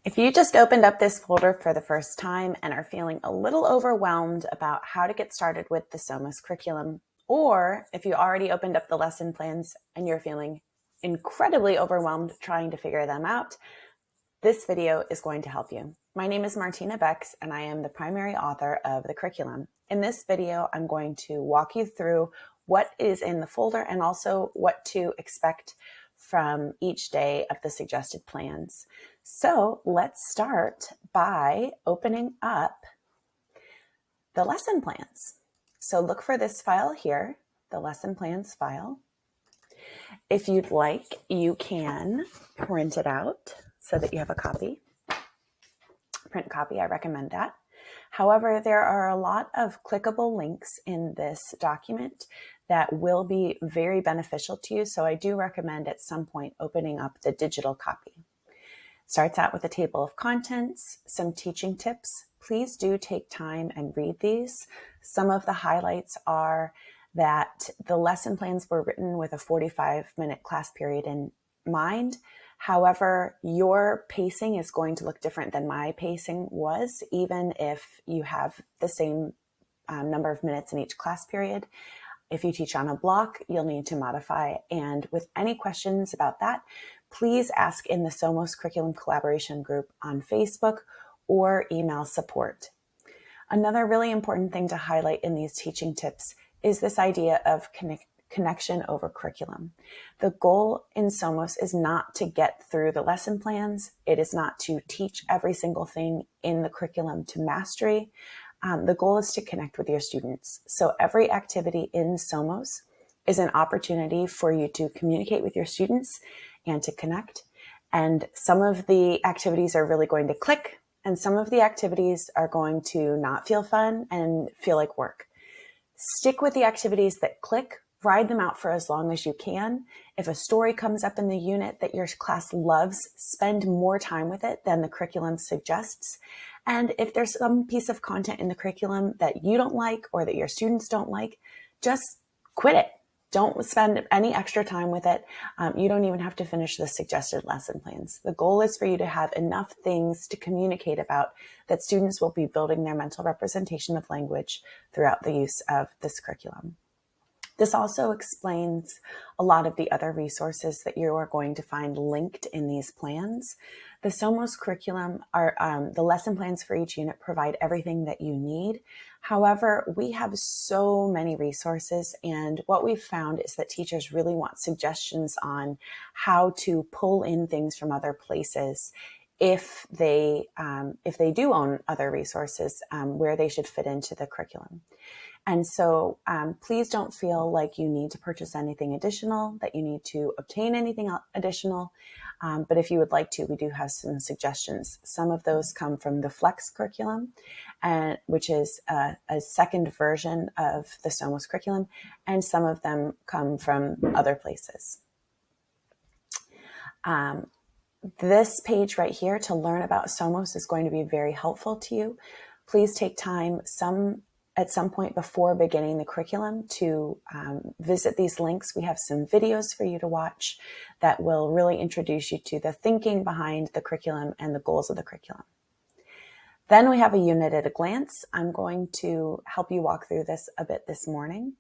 If you just opened up this folder for the first time and are feeling a little overwhelmed about how to get started with the Somos curriculum, or if you already opened up the lesson plans and you're feeling incredibly overwhelmed trying to figure them out, this video is going to help you. My name is Martina Bex, and I am the primary author of the curriculum. In this video, I'm going to walk you through what is in the folder and also what to expect from each day of the suggested plans. So let's start by opening up the lesson plans. So look for this file here, the lesson plans file. If you'd like, you can print it out so that you have a copy. Print copy, I recommend that. However, there are a lot of clickable links in this document that will be very beneficial to you. So I do recommend at some point opening up the digital copy. Starts out with a table of contents, some teaching tips. Please do take time and read these. Some of the highlights are that the lesson plans were written with a 45-minute class period in mind. However, your pacing is going to look different than my pacing was, even if you have the same number of minutes in each class period. If you teach on a block, you'll need to modify. And with any questions about that, please ask in the Somos Curriculum Collaboration group on Facebook or email support. Another really important thing to highlight in these teaching tips is this idea of connection over curriculum. The goal in Somos is not to get through the lesson plans. It is not to teach every single thing in the curriculum to mastery. The goal is to connect with your students. So every activity in Somos is an opportunity for you to communicate with your students and to connect. And some of the activities are really going to click, and some of the activities are going to not feel fun and feel like work. Stick with the activities that click, ride them out for as long as you can. If a story comes up in the unit that your class loves, spend more time with it than the curriculum suggests. And if there's some piece of content in the curriculum that you don't like or that your students don't like, just quit it. Don't spend any extra time with it. You don't even have to finish the suggested lesson plans. The goal is for you to have enough things to communicate about that students will be building their mental representation of language throughout the use of this curriculum. This also explains a lot of the other resources that you are going to find linked in these plans. The Somos curriculum are the lesson plans for each unit provide everything that you need. However, we have so many resources, and what we've found is that teachers really want suggestions on how to pull in things from other places if they do own other resources where they should fit into the curriculum. And so please don't feel like you need to purchase anything additional, that you need to obtain anything additional. But if you would like to, we do have some suggestions. Some of those come from the Flex curriculum, which is a second version of the Somos curriculum, and some of them come from other places. This page right here to learn about Somos is going to be very helpful to you. Please take time at some point before beginning the curriculum to visit these links. We have some videos for you to watch that will really introduce you to the thinking behind the curriculum and the goals of the curriculum. Then we have a unit at a glance. I'm going to help you walk through this a bit this morning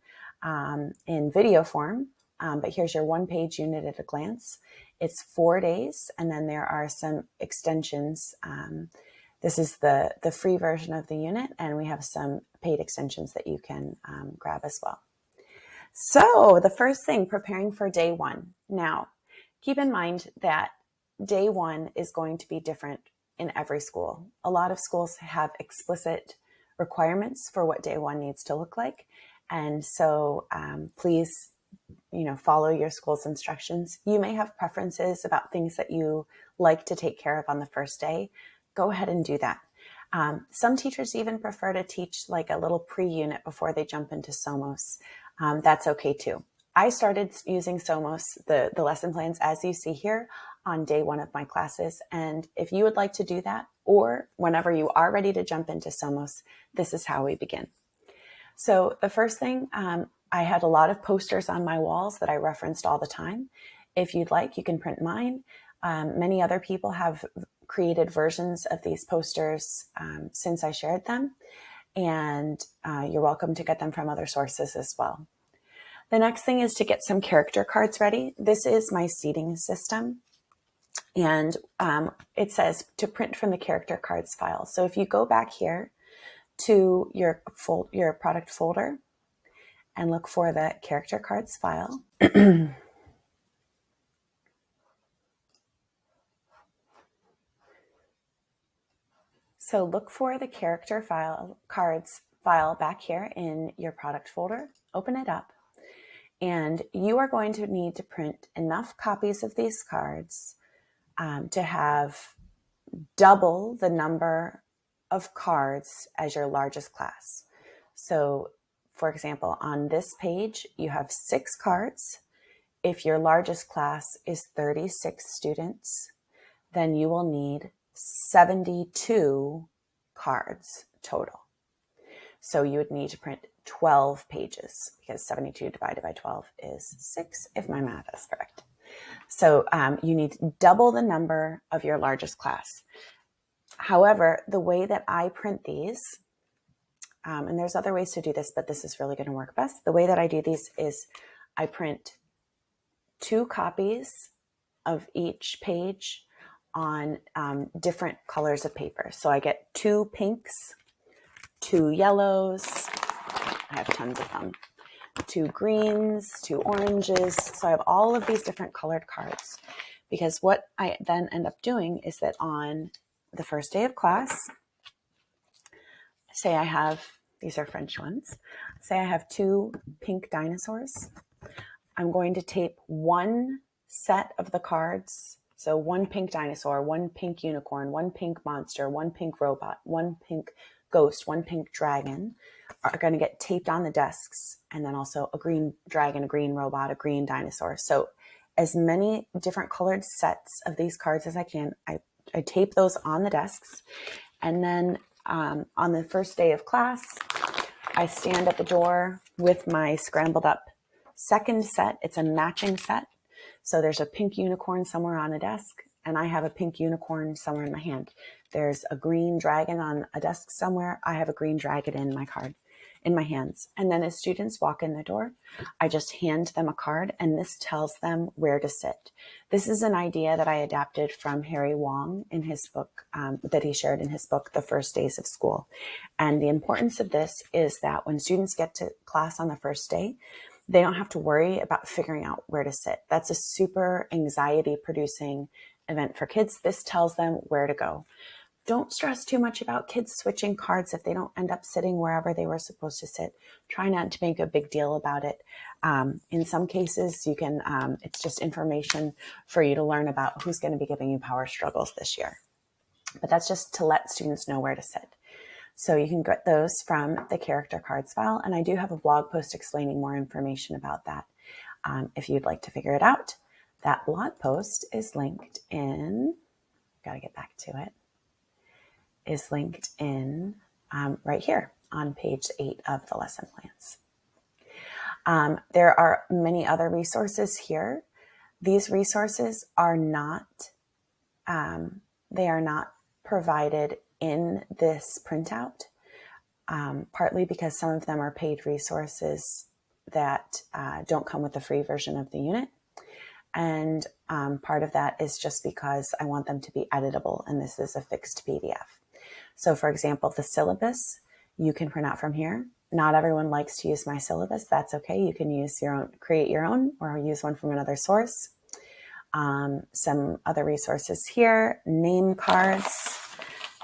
in video form, but here's your one-page unit at a glance. It's 4 days, and then there are some extensions. This is the free version of the unit, and we have some paid extensions that you can grab as well. So the first thing, preparing for day one. Now, keep in mind that day one is going to be different in every school. A lot of schools have explicit requirements for what day one needs to look like. And so please, follow your school's instructions. You may have preferences about things that you like to take care of on the first day. Go ahead and do that. Some teachers even prefer to teach like a little pre-unit before they jump into Somos. That's okay too. I started using Somos, the lesson plans as you see here, on day one of my classes. And if you would like to do that, or whenever you are ready to jump into Somos, this is how we begin. So the first thing, I had a lot of posters on my walls that I referenced all the time. If you'd like, you can print mine. Many other people have created versions of these posters since I shared them, and you're welcome to get them from other sources as well. The next thing is to get some character cards ready. This is my seating system, and it says to print from the character cards file. So if you go back here to your product folder and look for the character cards file, so look for the character cards file back here in your product folder, open it up, and you are going to need to print enough copies of these cards to have double the number of cards as your largest class. So for example, on this page, you have 6 cards. If your largest class is 36 students, then you will need 72 cards total. So you would need to print 12 pages because 72 divided by 12 is 6, if my math is correct. So you need double the number of your largest class. However, the way that I print these, and there's other ways to do this, but this is really going to work best. The way that I do these is I print 2 copies of each page on different colors of paper. So I get 2 pinks, 2 yellows, I have tons of them, 2 greens, 2 oranges. So I have all of these different colored cards, because what I then end up doing is that on the first day of class, say I have, these are French ones, say I have 2 pink dinosaurs, I'm going to tape 1 set of the cards. So 1 pink dinosaur, 1 pink unicorn, 1 pink monster, 1 pink robot, 1 pink ghost, 1 pink dragon are going to get taped on the desks. And then also a green dragon, a green robot, a green dinosaur. So as many different colored sets of these cards as I can, I tape those on the desks. And then on the first day of class, I stand at the door with my scrambled up second set. It's a matching set. So there's a pink unicorn somewhere on a desk, and I have a pink unicorn somewhere in my hand. There's a green dragon on a desk somewhere. I have a green dragon in my hands. And then as students walk in the door, I just hand them a card, and this tells them where to sit. This is an idea that I adapted from Harry Wong in his book, that he shared in his book, The First Days of School. And the importance of this is that when students get to class on the first day, they don't have to worry about figuring out where to sit. That's a super anxiety producing event for kids. This tells them where to go. Don't stress too much about kids switching cards if they don't end up sitting wherever they were supposed to sit. Try not to make a big deal about it. In some cases, you can, it's just information for you to learn about who's going to be giving you power struggles this year. But that's just to let students know where to sit. So you can get those from the character cards file. And I do have a blog post explaining more information about that. If you'd like to figure it out, that blog post is linked in, got to get back to it, is linked in right here on page 8 of the lesson plans. There are many other resources here. These resources are not, they are not provided in this printout, partly because some of them are paid resources that don't come with the free version of the unit. And part of that is just because I want them to be editable, and this is a fixed PDF. So for example, the syllabus, you can print out from here. Not everyone likes to use my syllabus. That's okay. You can use your own, create your own, or use one from another source. Some other resources here, name cards.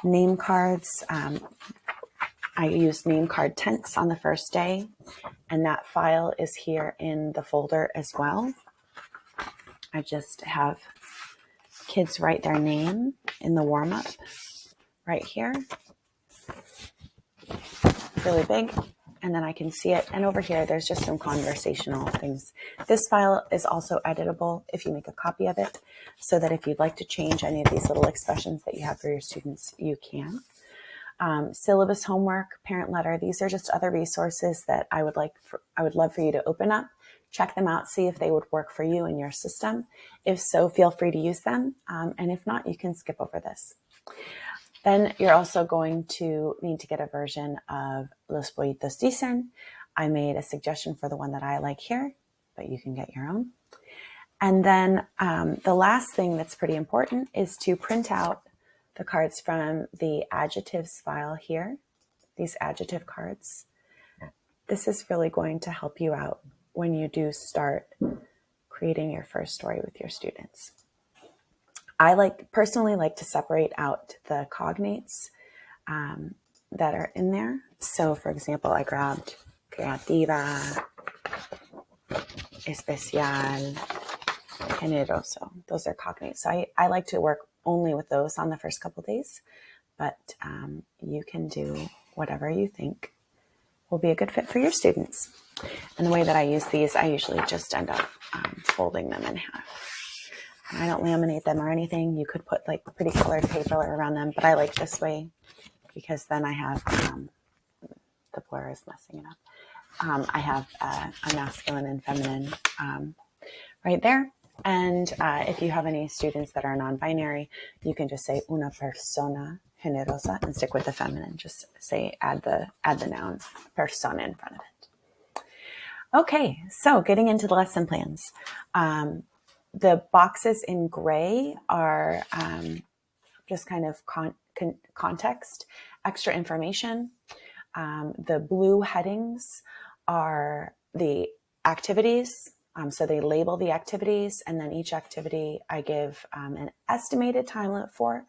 Name cards, I used name card tents on the first day, and that file is here in the folder as well. I just have kids write their name in the warm-up right here, really big, and then I can see it. And over here, there's just some conversational things. This file is also editable if you make a copy of it, so that if you'd like to change any of these little expressions that you have for your students, you can. Syllabus, homework, parent letter, these are just other resources that I would love for you to open up check them out, see if they would work for you in your system. If so, feel free to use them. And if not, you can skip over this. Then you're also going to need to get a version of Los Pollitos Dicen. I made a suggestion for the one that I like here, but you can get your own. And then the last thing that's pretty important is to print out the cards from the adjectives file here, these adjective cards. This is really going to help you out when you do start creating your first story with your students. I personally like to separate out the cognates that are in there. So for example, I grabbed creativa, especial, generoso. Those are cognates. So I like to work only with those on the first couple days, but you can do whatever you think will be a good fit for your students. And the way that I use these, I usually just end up folding them in half. I don't laminate them or anything. You could put like pretty colored paper around them, but I like this way because then I have, the blur is messing it up. I have a masculine and feminine right there. And if you have any students that are non-binary, you can just say una persona generosa and stick with the feminine. Just say, add the noun persona in front of it. Okay, so getting into the lesson plans. The boxes in gray are just kind of context, extra information. The blue headings are the activities. So they label the activities, and then each activity I give an estimated time limit for.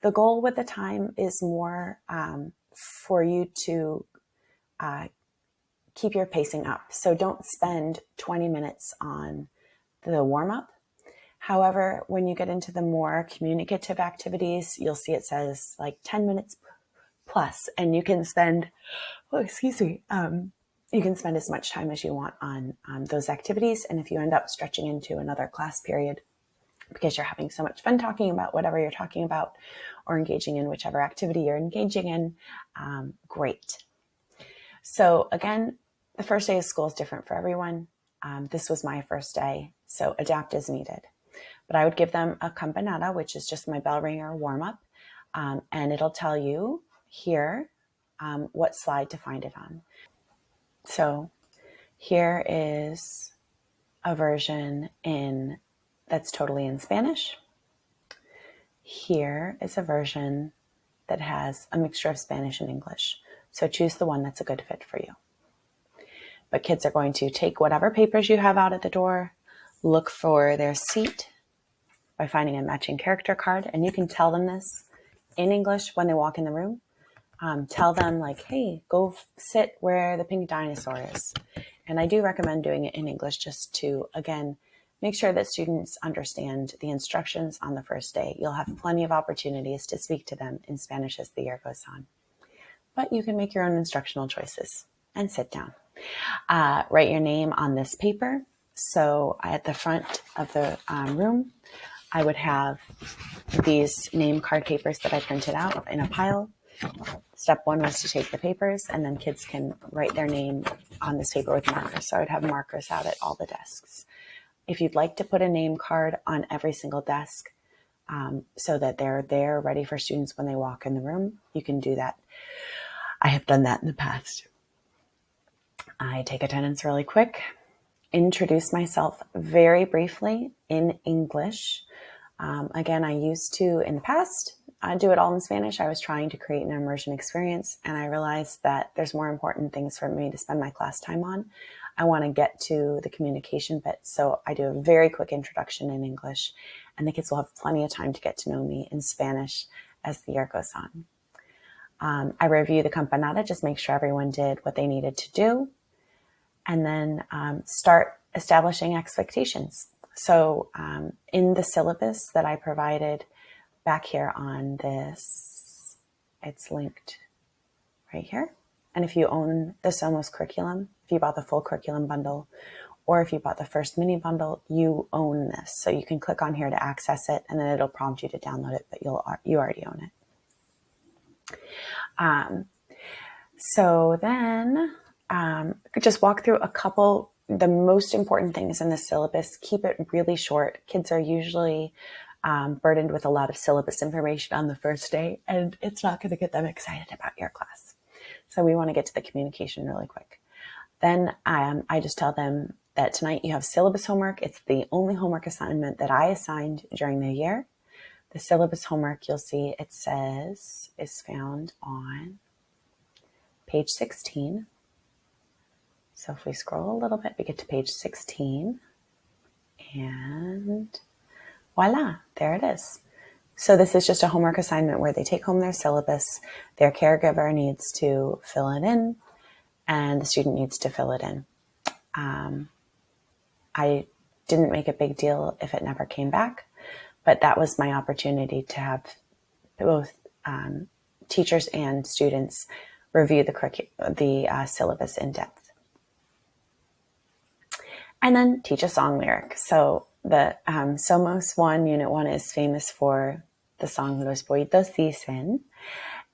The goal with the time is more for you to keep your pacing up. So don't spend 20 minutes on the warm-up. However, when you get into the more communicative activities, you'll see it says like 10 minutes plus, and you can spend, you can spend as much time as you want on those activities. And if you end up stretching into another class period because you're having so much fun talking about whatever you're talking about or engaging in whichever activity you're engaging in, great. So again, the first day of school is different for everyone. This was my first day, so adapt as needed. But I would give them a campanada, which is just my bell ringer warm-up, and it'll tell you here what slide to find it on. So here is a version that's totally in Spanish. Here is a version that has a mixture of Spanish and English. So choose the one that's a good fit for you. But kids are going to take whatever papers you have out at the door, look for their seat by finding a matching character card. And you can tell them this in English when they walk in the room. Tell them like, hey, go sit where the pink dinosaur is. And I do recommend doing it in English just to, again, make sure that students understand the instructions on the first day. You'll have plenty of opportunities to speak to them in Spanish as the year goes on. But you can make your own instructional choices and sit down. Write your name on this paper. So at the front of the room, I would have these name card papers that I printed out in a pile. Step one was to take the papers, and then kids can write their name on this paper with markers. So I would have markers out at all the desks. If you'd like to put a name card on every single desk so that they're there ready for students when they walk in the room, you can do that. I have done that in the past. I take attendance really quick, introduce myself very briefly in English. Again, I used to, in the past, do it all in Spanish. I was trying to create an immersion experience, and I realized that there's more important things for me to spend my class time on. I want to get to the communication bit, so I do a very quick introduction in English, and the kids will have plenty of time to get to know me in Spanish as the year goes on. I review the campanada, just make sure everyone did what they needed to do, and then start establishing expectations. So in the syllabus that I provided back here on this, it's linked right here. And if you own the Somos Curriculum, if you bought the full curriculum bundle, or if you bought the first mini bundle, you own this. So you can click on here to access it, and then it'll prompt you to download it, but you already own it. So then just walk through a couple the most important things in the syllabus, keep it really short. Kids are usually burdened with a lot of syllabus information on the first day, and it's not going to get them excited about your class. So we want to get to the communication really quick. Then I just tell them that tonight you have syllabus homework. It's the only homework assignment that I assigned during the year. The syllabus homework, you'll see it says, is found on page 16. So if we scroll a little bit, we get to page 16, and voila, there it is. So this is just a homework assignment where they take home their syllabus, their caregiver needs to fill it in, and the student needs to fill it in. I didn't make a big deal if it never came back, but that was my opportunity to have both teachers and students review the syllabus in depth. And then teach a song lyric. So the Somos 1, Unit 1 is famous for the song Los Pollitos Dicen.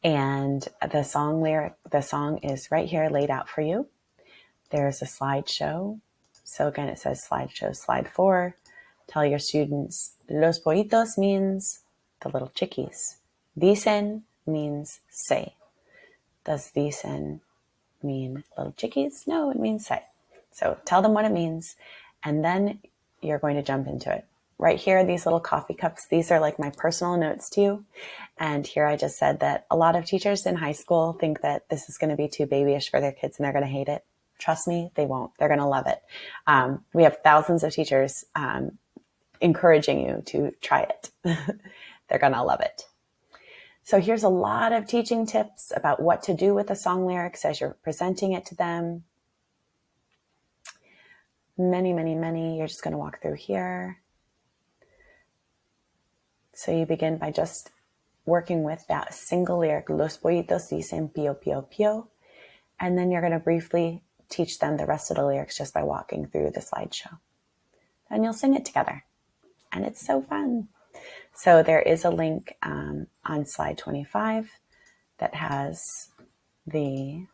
And the song is right here laid out for you. There's a slideshow. So again, it says slideshow, slide 4. Tell your students, Los Pollitos means the little chickies. Dicen means say. Does dicen mean little chickies? No, it means say. So tell them what it means, and then you're going to jump into it. Right here, these little coffee cups, these are like my personal notes to you. And here I just said that a lot of teachers in high school think that this is going to be too babyish for their kids and they're going to hate it. Trust me, they won't. They're going to love it. We have thousands of teachers encouraging you to try it. They're going to love it. So here's a lot of teaching tips about what to do with the song lyrics as you're presenting it to them. Many, many, many. You're just going to walk through here. So you begin by just working with that single lyric, Los pollitos dicen pío, pío, pío. And then you're going to briefly teach them the rest of the lyrics just by walking through the slideshow. And you'll sing it together. And it's so fun. So there is a link on slide 25 that has the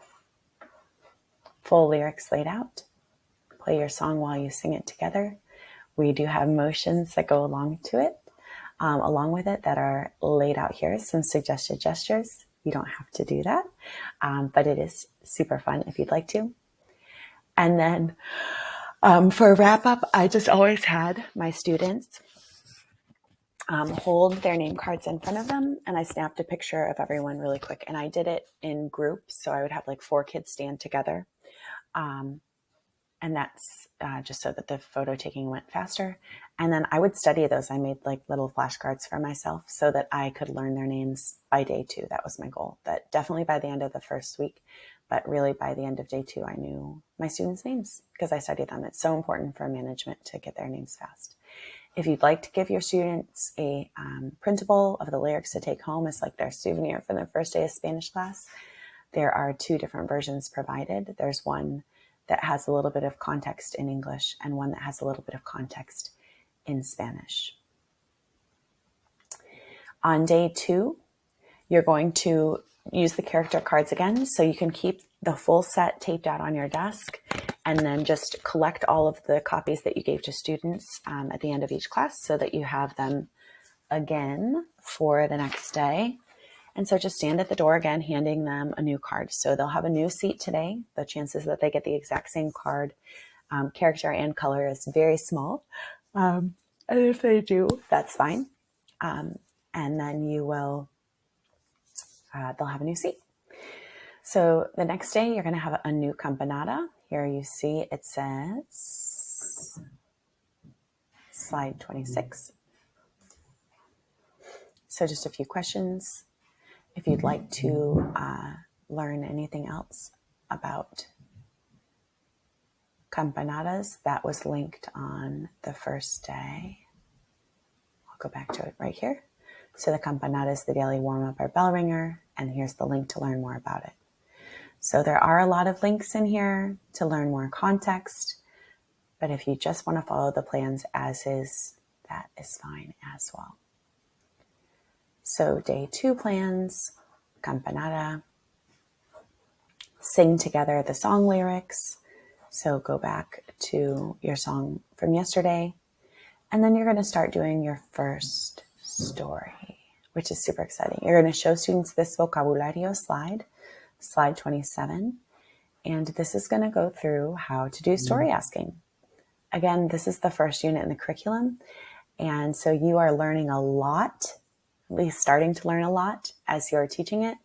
full lyrics laid out. Play your song while you sing it together. We do have motions that go along with it that are laid out here, some suggested gestures. You don't have to do that, but it is super fun if you'd like to. And then for a wrap up, I just always had my students hold their name cards in front of them, and I snapped a picture of everyone really quick. And I did it in groups, so I would have like 4 kids stand together. And that's just so that the photo taking went faster. And then I would study those. I made like little flashcards for myself so that I could learn their names by day 2. That was my goal. That definitely by the end of the first week, but really by the end of day 2, I knew my students' names because I studied them. It's so important for management to get their names fast. If you'd like to give your students a printable of the lyrics to take home as like their souvenir for their first day of Spanish class, there are 2 different versions provided. There's one that has a little bit of context in English and one that has a little bit of context in Spanish. On day 2, you're going to use the character cards again, so you can keep the full set taped out on your desk and then just collect all of the copies that you gave to students at the end of each class so that you have them again for the next day. And so just stand at the door again, handing them a new card. So they'll have a new seat today. The chances that they get the exact same card, character and color is very small. And if they do, that's fine. And then you will, they'll have a new seat. So the next day, you're going to have a new campanada. Here you see it says slide 26. So just a few questions. If you'd like to learn anything else about campanadas, that was linked on the first day. I'll go back to it right here. So the campanada is the daily warm-up or bell ringer, and here's the link to learn more about it. So there are a lot of links in here to learn more context, but if you just want to follow the plans as is, that is fine as well. So day 2 plans, campanada, sing together the song lyrics, So go back to your song from yesterday, and then you're going to start doing your first story, which is super exciting. You're going to show students this vocabulario slide, slide 27, and this is going to go through how to do story asking. Again, this is the first unit in the curriculum, and so you are learning a lot, at least starting to learn a lot as you're teaching it.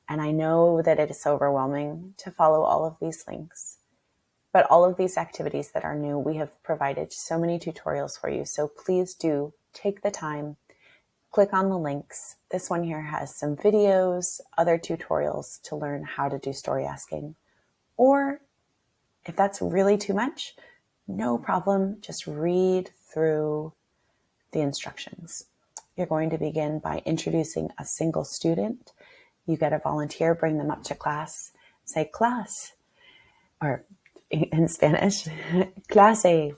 And I know that it is overwhelming to follow all of these links. But all of these activities that are new, we have provided so many tutorials for you. So please do take the time, click on the links. This one here has some videos, other tutorials to learn how to do story asking. Or if that's really too much, no problem. Just read through the instructions. You're going to begin by introducing a single student. You get a volunteer, bring them up to class, say class, or in Spanish, clase,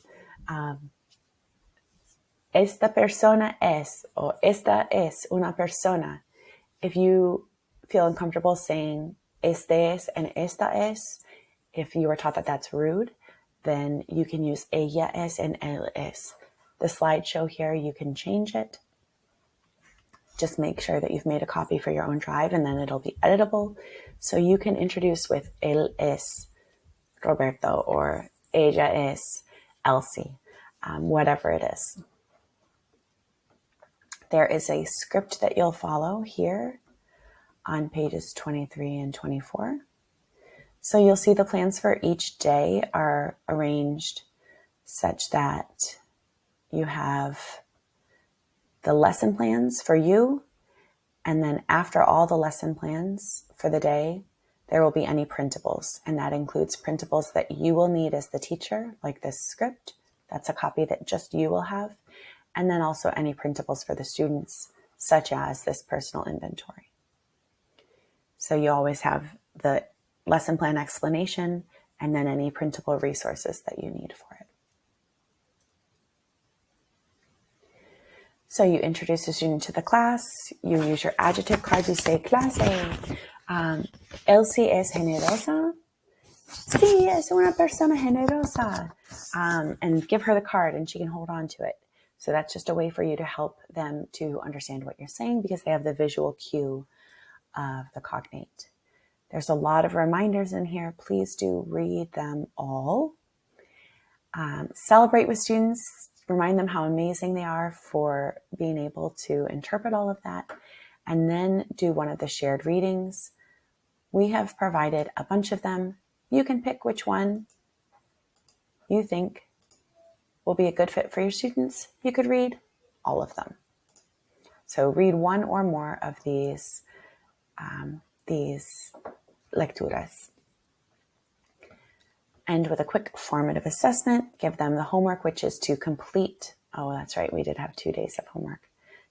esta persona es, o esta es una persona. If you feel uncomfortable saying este es and esta es, if you were taught that that's rude, then you can use ella es and él es. The slideshow here, you can change it. Just make sure that you've made a copy for your own drive, and then it'll be editable. So you can introduce with él es Roberto or ella es Elsie, whatever it is. There is a script that you'll follow here on pages 23 and 24. So you'll see the plans for each day are arranged such that you have the lesson plans for you, and then after all the lesson plans for the day, there will be any printables, and that includes printables that you will need as the teacher, like this script. That's a copy that just you will have, and then also any printables for the students, such as this personal inventory. So you always have the lesson plan explanation and then any printable resources that you need for it. So you introduce the student to the class, you use your adjective card, you say clase, Elsie es generosa, sí, es una persona generosa, and give her the card and she can hold on to it. So that's just a way for you to help them to understand what you're saying because they have the visual cue of the cognate. There's a lot of reminders in here. Please do read them all. Celebrate with students. Remind them how amazing they are for being able to interpret all of that. And then do one of the shared readings. We have provided a bunch of them. You can pick which one you think will be a good fit for your students. You could read all of them. So read one or more of these lecturas. End with a quick formative assessment. Give them the homework, which is to complete. Oh, that's right. We did have 2 days of homework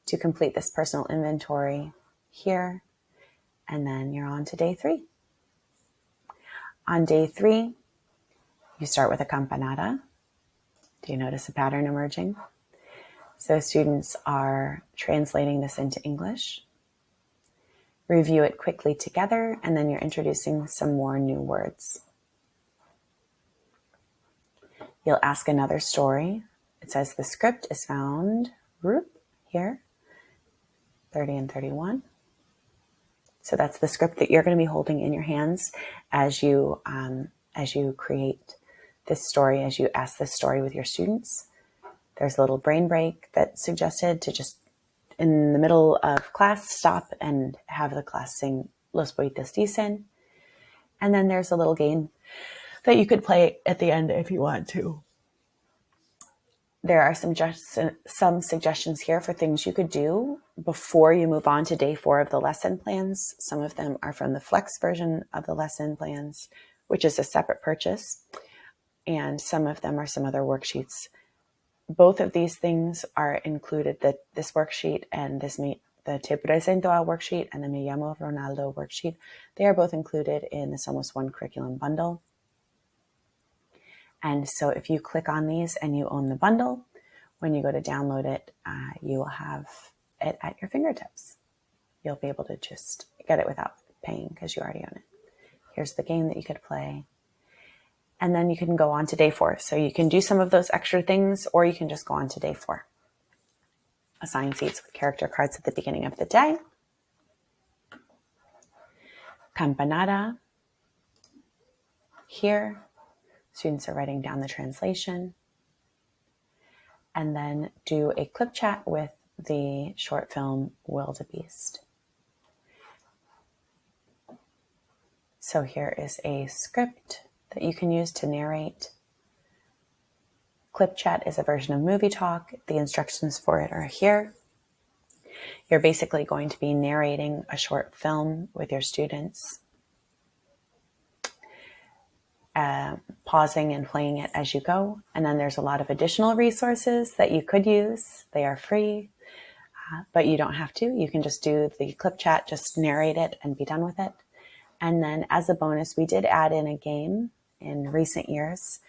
to complete this personal inventory here. And then you're on to day 3. On day 3, you start with a campanada. Do you notice a pattern emerging? So students are translating this into English. Review it quickly together, and then you're introducing some more new words. You'll ask another story. It says the script is found here, 30 and 31. So that's the script that you're going to be holding in your hands as you create this story, as you ask this story with your students. There's a little brain break that's suggested to just, in the middle of class, stop and have the class sing Los Poetas Dicen. And then there's a little game that you could play at the end if you want to. There are some suggestions here for things you could do before you move on to day 4 of the lesson plans. Some of them are from the Flex version of the lesson plans, which is a separate purchase. And some of them are some other worksheets. Both of these things are included, this worksheet and the Te Presento a worksheet and the Me Llamo Ronaldo worksheet. They are both included in the Somos One Curriculum bundle. And so if you click on these and you own the bundle, when you go to download it, you will have it at your fingertips. You'll be able to just get it without paying because you already own it. Here's the game that you could play. And then you can go on to day 4. So you can do some of those extra things, or you can just go on to day 4. Assign seats with character cards at the beginning of the day. Campanada. Here, students are writing down the translation. And then do a clip chat with the short film Wildebeest. So here is a script that you can use to narrate. Clip chat is a version of movie talk. The instructions for it are here. You're basically going to be narrating a short film with your students, pausing and playing it as you go. And then there's a lot of additional resources that you could use. They are free, but you don't have to. You can just do the clip chat, just narrate it and be done with it. And then as a bonus, we did add in a game in recent years.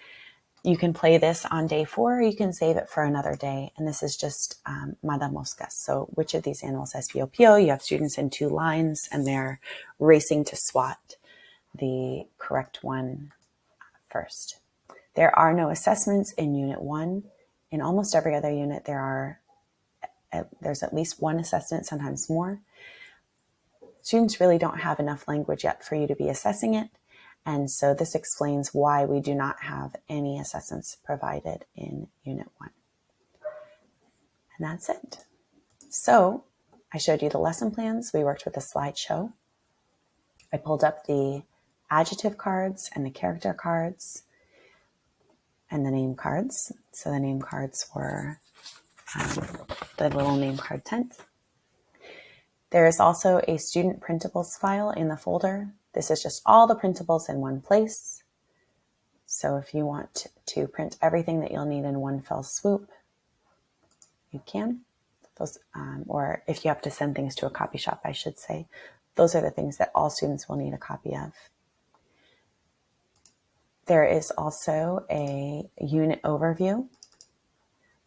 You can play this on day 4, or you can save it for another day. And this is just Madame Moscas. So which of these animals has Pio Pio? You have students in 2 lines, and they're racing to swat the correct one first. There are no assessments in Unit 1. In almost every other unit, there's at least one assessment, sometimes more. Students really don't have enough language yet for you to be assessing it. And so this explains why we do not have any assessments provided in Unit 1. And that's it. So I showed you the lesson plans. We worked with a slideshow. I pulled up the adjective cards and the character cards and the name cards. So the name cards were the little name card tent. There is also a student printables file in the folder. This is just all the printables in one place. So if you want to print everything that you'll need in one fell swoop, you can. Or if you have to send things to a copy shop, I should say, those are the things that all students will need a copy of. There is also a unit overview.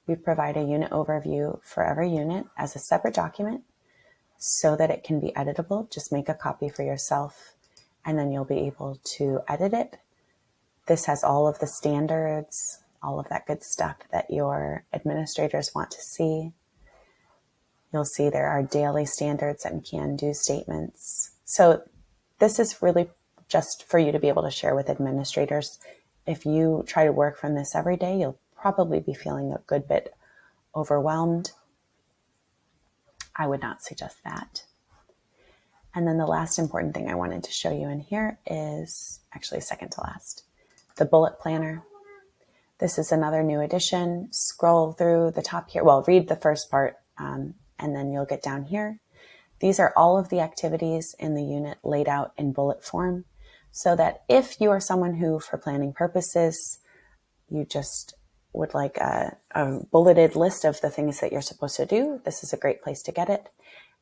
We provide a unit overview for every unit as a separate document so that it can be editable. Just make a copy for yourself, and then you'll be able to edit it. This has all of the standards, all of that good stuff that your administrators want to see. You'll see there are daily standards and can-do statements. So this is really just for you to be able to share with administrators. If you try to work from this every day, you'll probably be feeling a good bit overwhelmed. I would not suggest that. And then the last important thing I wanted to show you in here is actually second to last, the bullet planner. This is another new addition. Scroll through the top here. Well, read the first part, and then you'll get down here. These are all of the activities in the unit laid out in bullet form, so that if you are someone who, for planning purposes, you just would like a bulleted list of the things that you're supposed to do, this is a great place to get it.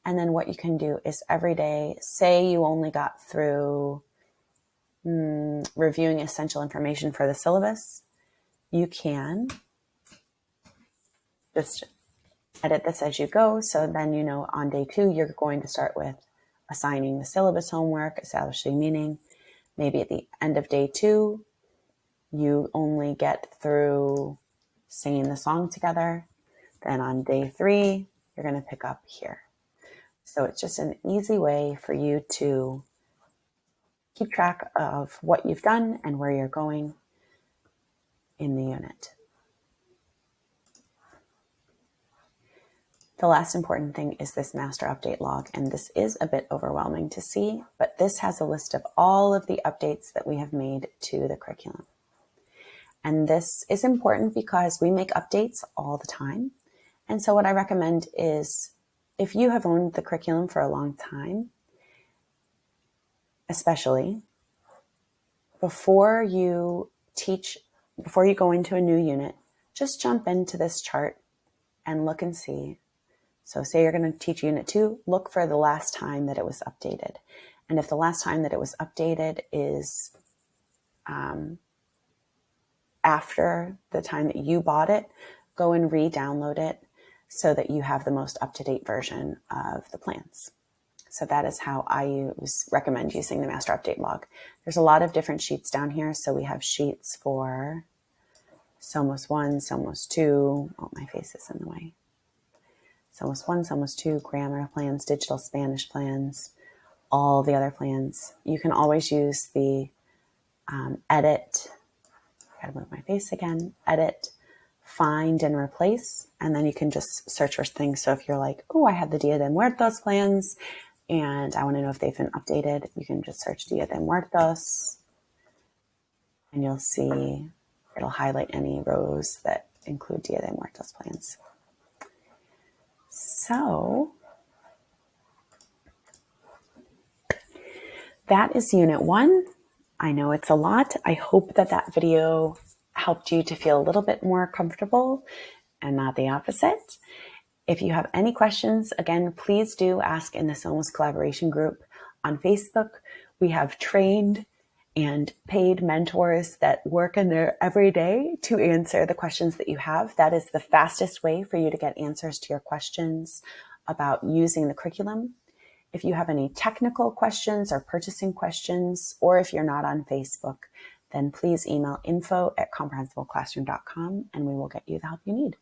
And then what you can do is every day, say you only got through reviewing essential information for the syllabus, you can just edit this as you go. So then, you know, on day 2, you're going to start with assigning the syllabus homework, establishing meaning. Maybe at the end of day 2, you only get through singing the song together. Then on day 3, you're going to pick up here. So it's just an easy way for you to keep track of what you've done and where you're going in the unit. The last important thing is this master update log, and this is a bit overwhelming to see, but this has a list of all of the updates that we have made to the curriculum. And this is important because we make updates all the time. And so what I recommend is if you have owned the curriculum for a long time, especially before you go into a new unit, just jump into this chart and look and see. So say you're going to teach Unit 2, look for the last time that it was updated. And if the last time that it was updated is after the time that you bought it, go and re-download it so that you have the most up-to-date version of the plans. So that is how I recommend using the master update log. There's a lot of different sheets down here. So we have sheets for Somos 1, Somos 2. Oh, my face is in the way. Somos 1, Somos 2, grammar plans, digital Spanish plans, all the other plans. You can always use the edit. Gotta move my face again. Edit, find, and replace. And then you can just search for things. So if you're like, oh, I have the Dia de Muertos plans and I want to know if they've been updated, you can just search Dia de Muertos and you'll see it'll highlight any rows that include Dia de Muertos plans. So that is Unit 1. I know it's a lot. I hope that video helped you to feel a little bit more comfortable and not the opposite. If you have any questions, again, please do ask in the Somos Collaboration Group on Facebook. We have trained and paid mentors that work in there every day to answer the questions that you have. That is the fastest way for you to get answers to your questions about using the curriculum. If you have any technical questions or purchasing questions, or if you're not on Facebook, then please email info@comprehensiveclassroom.com and we will get you the help you need.